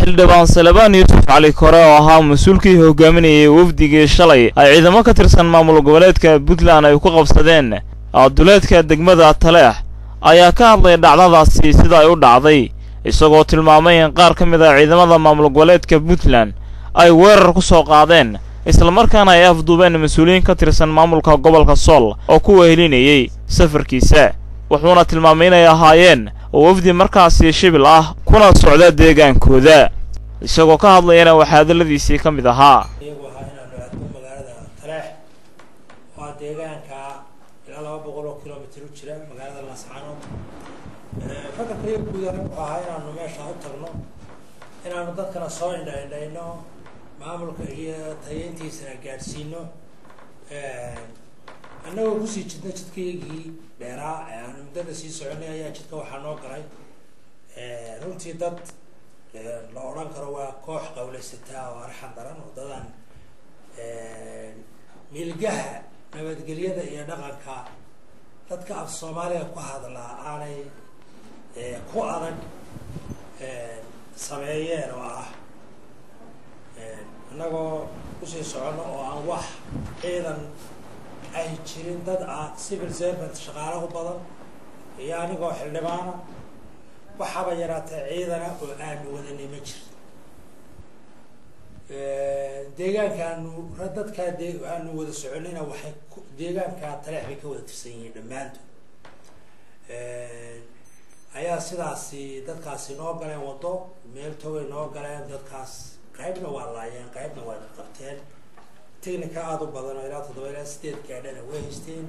xildhibaan Salebaan Yuusuf Cali Kore oo ahaa mas'uulkii hogaaminayay wafdigii shalay ay ciidamo ka tirsan maamul goboleedka Puntland ay ku qabsadeen duleedka degmada Taleex ayaa ka hadlay dhacdadaasi sida ay u dhacday isagoo tilmaamay in qaar ka mid ah ciidamada maamul goboleedka Puntland ay weerar ku soo qaadeen isla markaana ay afduubeen mas'uuliyiin ka tirsan maamulka gobolka Sool oo ku wehelinayay safarkiisa wuxuuna tilmaamay inay ahaayeen wafdi markaasi shibil ah kuna socda deegaankooda isagoo ka hadlayna waxa hadaladiisii ka mid ahaa magaalada Taleex waa deegaanka ilaa 200 kiiloomitir u jira magaalada Laascaanood fakarkaygu gudaha waxa inaanu meesha u tagno inaanu dadkana soo indhaynayno maamulka iyo tayeentiisana gaarsiino annagu ku sii jidna jidkaygii dheeraa aan muddada sii soconay ayaa jidka waxaa noo galay runtii dad la odhan karo waa koox qawlaysataa oo arxan daran oo dadan milgaha nabadgelyada iyo dhaqanka dadka af Soomaaliya ku hadlaa aanay ku adag sameeyeen oo ah annagoo kusii socono oo aan wax ciidan ay jirin dad civil servant shaqaalaha u badan iyo anigoo xildhibaana waxaba yaraatay ciidana oo aan wadanay ma jiro deegaankaanu dadka aanu wada soconayna waxay deegaanka Taleex bay ka wada tirsan yihiin dhammaantood ayaa sidaasi dadkaasi noo galeen wado meel togay noo galeen dadkaas qaybna waa laayeen qaybna waa qabteen technical aad u badan ilaa 7 gaadhana way haysteen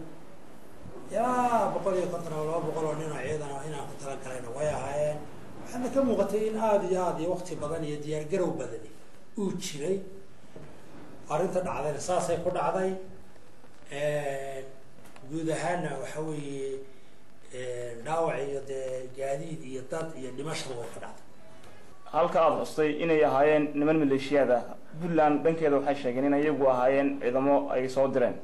yaa 150 oo 200 oo nin oo ciidan ah inaan ku tala galayna way ahaayeen waxaana ka muuqatay in aad iyo waqti badan iyo diyaar garow badan uu jiray arinta dhacday saasay ku dhacday guud ahaanna waxa weeye dhaawac iyo gaadiid iyo dad iyo dhimasho oo ka dhacday halka aad xustay inay ahaayeen niman maleeshiyada Puntland dhankeeda waxay sheegeen in iyagu ahaayeen ciidamo ay soo direen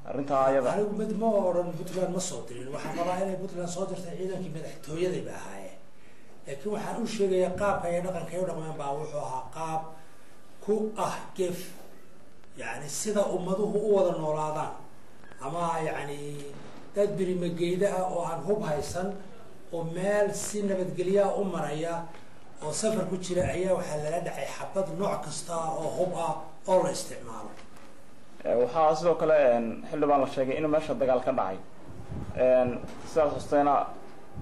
arinta ayada anigu midmo oran Puntland ma soo dirin waxaan rabaa inay Puntland soo dirtay ciidankii madaxtooyada ba ahaayeen laakiin waxaan u sheegayaa qaabka ay dhaqanka u dhaqmaan baa wuxuu ahaa qaab ku ah gef yani sida ummaduhu u wada noolaadaan ama yani dad birimageeda oo aan hub haysan oo meel si nabadgelyo u maraya oo safar ku jira ayaa waxa la dhacay xabad nooc kasta oo hub ah oo la isticmaalo waxa sidoo kale xildhibaan la sheegay in meesha dagaal ka dhacay sidaas hoosteena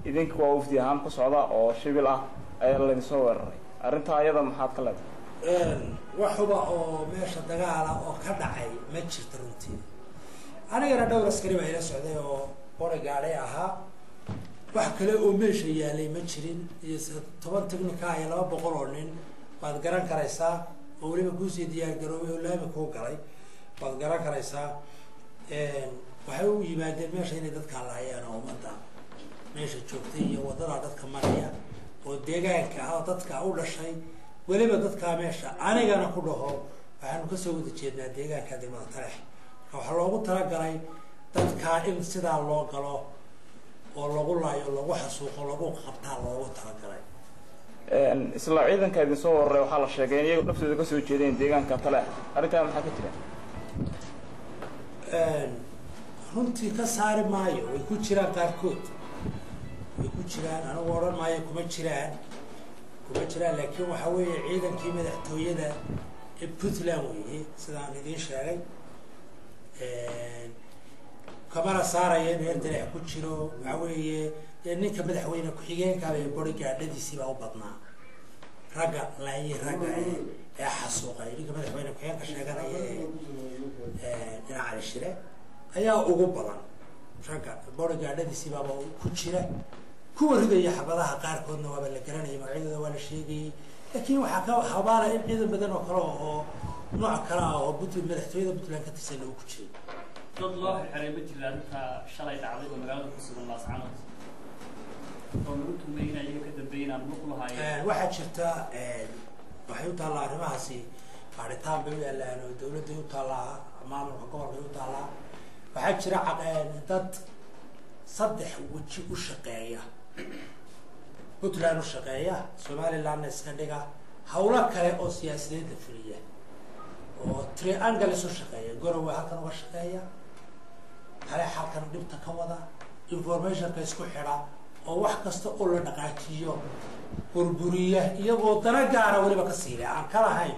idinku waa wafdi ahaan ku socda oo shibil ah ayaa la soo weeraray arinta ayada maxaad ka leedahay waxba oo meesha dagaal ah oo ka dhacay ma jirto runtii anigana dhowr askari baa ila socday oo qori gaaray ahaa wax kale oo meesha yaalay ma jirin iyo 10 technical iyo 200 oo nin waad garan karaysaa oo waliba ku sii diyaar garoobay oo laami ku galay waad garan karaysaa waxay u yimaadeen meesha inay dadka laayeen oo umada meesha joogtay iyo wadada dadka maraya oo deegaanka ah dadka u dhashay waliba dadka meesha anigana ku dhaho waxaanu ka soo wada jeednaa deegaanka degmada Taleex waxa loogu talagalay dadka in sida loo galo oo lagu laayo lagu xasuuqo lagu qabtaa loogu talagalay isla ciidanka idin soo waray waxa la sheegay in iyagu naftooda ka soo jeedeen deegaanka Taleex arinta maxaa ka jira runtii ka saari maayo way ku jiraan qaarkood way ku jiraan anigu oran maayo kuma jiraan laakiin waxa weeye ciidankii madaxtooyada ee Puntland weeye sidaan idin sheegay kamara saarayeen heer Taleex ku jiro waxa weeye ninka madaxweyne ku xigeenka ee booligaadhadiisii baa u badnaa raga ee xasuuqay ninka madaxweyne ku xigeenka sheeganaya dhinaca shire ayaa ugu badan raga booligaadhadiisii baa ku jira kuwa ridaya xabadaha qaarkoodna waa la garanayay magacyadooda waa la sheegay laakiin waxa ka habaala in ciidan badan oo kale oo nooc kale ah oo madaxtooyada Puntland ka tirsan uu ku jiray dad loo xiray Puntland ka shalay dhacday magaalada ku sugan Laascaanood oo lagu tumeeyay iyaga ka dambeeyay muqul lahaayeen waxa jirta waxay u taala arrimahaasi baaritaan bay yaalaan oo dawladda u taala maamulka gobolka u taala waxa jira dad saddex waji u shaqeeya Puntland u shaqeeya Somaliland iska dhiga hawlo kale oo siyaasadeed fuliya oo triangle soo shaqeeya gorowa halkan uga shaqeeya kale halkan dhibta ka wada information ka isku xira oo wax kasta oo la dhaqaajiyo burburiya iyagoo dana gaara waliba ka siilay aan kala hayn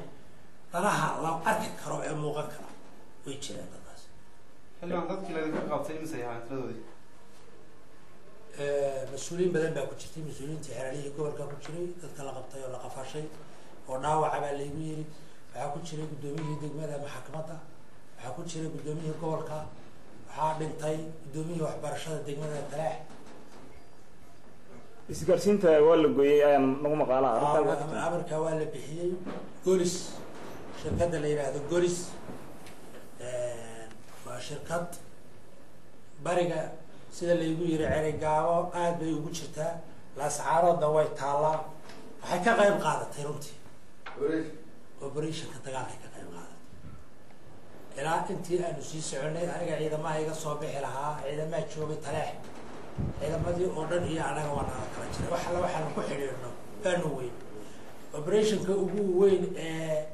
danaha la arki karo ee muuqan kara way jiraan dadkaas xilligan dadkii laga qabtay misay ahaan tiradooda mas-uuliyiin badan baa ku jirtay mas-uuliyiintii xeraalihii gobolka ku jiray dadka la qabtay oo la qafashay oo dhaawaca baa laygu yiri waxaa ku jiray guddoomiyihii degmada maxkamadda waxaa ku jiray guddoomiyihii gobolka waxaa dhintay guddoomiyihii waxbarashada degmada Taleex isgaarsiinta waa la gooyay ayaan nagu maqaalaa amarka waa la bixiyay golis shirkadda la yiraahdo golis waa shirkad bariga sida laygu yiri Cerigaawo aad bay ugu jirtaa laascaarooda way taalaa waxay ka qayb qaadatay runtii operation-ka dagaalka ka qayb qaadatay ilaa intii aanu sii soconay aniga ciidamada iga soo bixi lahaa ciidamada joogay Taleex ciidamadii oo dhan iyo anaga waa kala jiray waxaan ku xiriirno aanu weyn operation-ka ugu weyn ee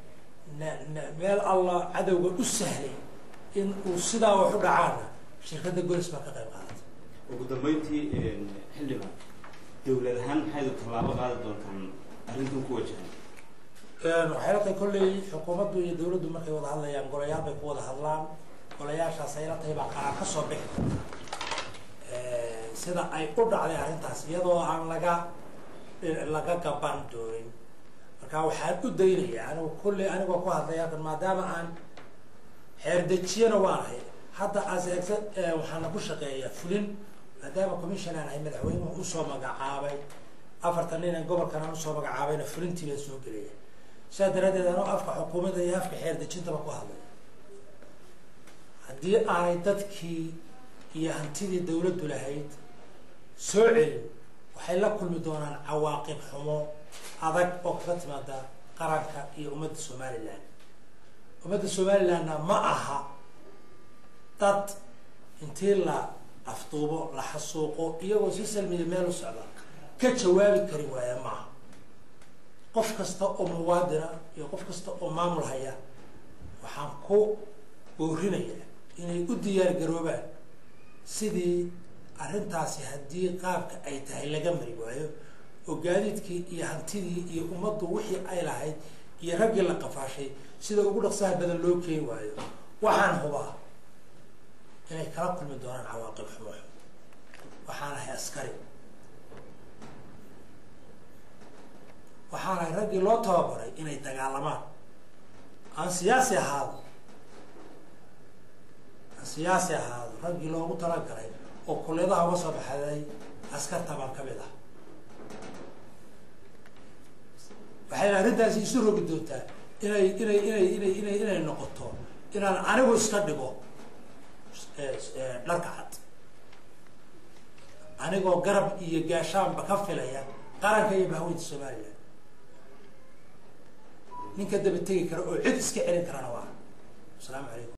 meel Allah cadawga u sahlay in uu sidaa wax u dhacaan shirkadda golis baa ka qayb qaadatay ugu dambeyntii xilligan dawlad ahaan maxay tallaabo qaadi doontaan arrintan ku wajahan waxay la tahay kolley xukuumaddu iyo dawladdu markay wada hadlayaan golayaal bay ku wada hadlaan golayaashaas ay la tahay baa qarar ka soo bixi sida ay u dhacday arrintaas iyadoo aan laga gaban doonin marka waxaan u daynayaa anigu kolley anigoo ku hadlaya maadaama aan xeerdejiyana waan ahay hadda waxaana ku shaqeeyaa fulin maadaama commissioner ay madaxweynuhu usoo magacaabay 4 nin gobolkana usoo magacaabayna fulintii la soo geliyay sidaa daradeed anoo afka xukuumadda iyo afka xeerdejintaba ku hadlay haddii aanay dadkii iyo hantidii dawladdu lahayd soo celin waxay la kulmi doonaan cawaaqib xumo adag oo kaga timaada qaranka iyo ummadda Somaliland ummadda Somalilandna ma aha dad intii la afduubo la xasuuqo iyagoo si salmiya meel u socda ka jawaabi kari waaya maaha qof kasta oo muwaadina iyo qof kasta oo maamul haya waxaan ku boorinayaa inay u diyaar garoobaan sidii arrintaasi haddii qaabka ay tahay laga mari waayo oo gaadiidkii iyo hantidii iyo ummaddu wixii ay lahayd iyo raggii la qafaashay sida ugu dhaqsaha badan loo keeni waayo waxaan hubaa inay kala kulmi doonaan cawaaqib xumo waxaan ahay askari waxaan ahay raggii loo tababaray inay dagaalamaan aan siyaasi ahaado raggii loogu talagalay oo kulliyadaha uga soo baxday askarta baan ka mid ah waxayna arrintaasi isu rogi doontaa inay noqoto inaan anigu iska dhigo dharka cad anigoo garab iyo gaashaanba ka filaya qaranka iyo bahweynta Somaliland ninka daba tegi kara oo cid iska celin karana waa. Assalaamu calaykum.